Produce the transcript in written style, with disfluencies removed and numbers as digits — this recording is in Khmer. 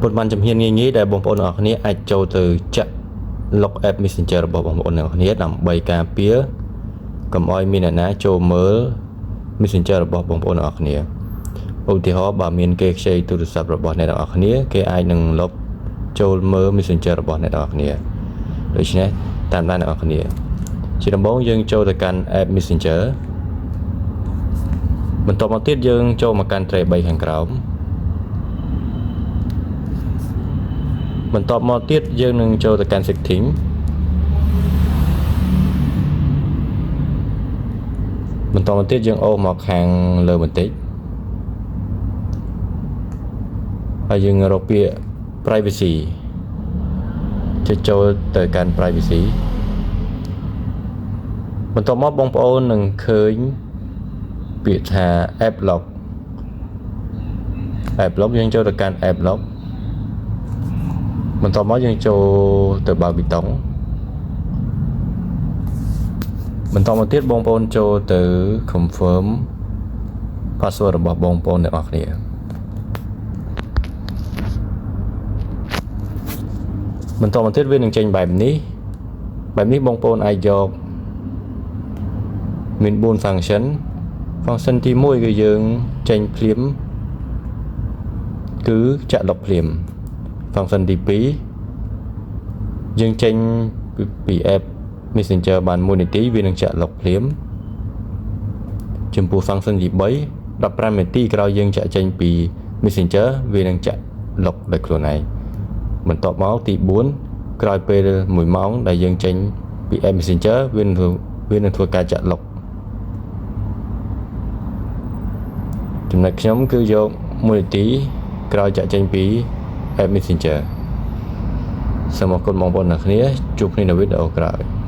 บทบาทจำเฮียนงี้ๆแต่บางคนออกนี้อาจจะtừจะล็อก app messenger របស់ បងប្អូនទាំងអស់គ្នាដើម្បីការពារកុំឲ្យមានអ្នកណាចូលមើល messenger របស់បងប្អូនទាំងអស់គ្នាឧទាហរណ៍បើមានគេខ្ចីទូរស័ព្ទរបស់អ្នកទាំងអស់គ្នាគេអាចនឹងលុបចូលមើល messenger របស់អ្នកទាំងអស់គ្នាដូច្នេះតាមដានអ្នកទាំងអស់គ្នាជាដំបូងយើងចូលទៅកាន់ app messenger បន្ទាប់មកទៀតយើងចូលមកកាន់ tray 3ខាងក្រោមបន្ទាប់មកទៀតយើងនឹងចូលទៅកាន់ setting បន្តមកទៀតយើងអូសមកខាងលើបន្តិចហើយយើងរកពាក្យ privacy ចូលទៅកាន់ privacy បន្ទាប់មកបងប្អូននឹងឃើញពាក្យថា app lock យើងចូលទៅកាន់ app lock បន្ទាប់មកយើងចូលទៅបើកប៊ីតុងបន្តមកទៀតបងប្អូនចូលទៅ confirm password របស់បងប្អូនទាំងអស់គ្នាបន្តមកទៀតវានឹងចេញបែបនេះបងប្អូនអាចយកមាន4 function ទី1គឺយើងចេញភ្លាមគឺចាក់លុបភ្លាម function ទី2យើងចេញពី app messenger បាន1នាទីវានឹងចាក់លុបភ្លាមចំពោះ function ទី3 15នាទីក្រោយយើងចាក់ចេញពី messenger វានឹងចាក់លុបដោយខ្លួនឯងបន្ទាប់មកទី4ក្រោយពេល1ម៉ោងដែលយើងចេញពី app messenger វានឹងធ្វើការចាក់លុបចំណុចខ្ញុំគឺយក1នាទីក្រោយចាក់ចេញពី app messenger សូមអរគុណបងប្អូនទាំងគ្នាជួបគ្នានៅវីដេអូក្រោយ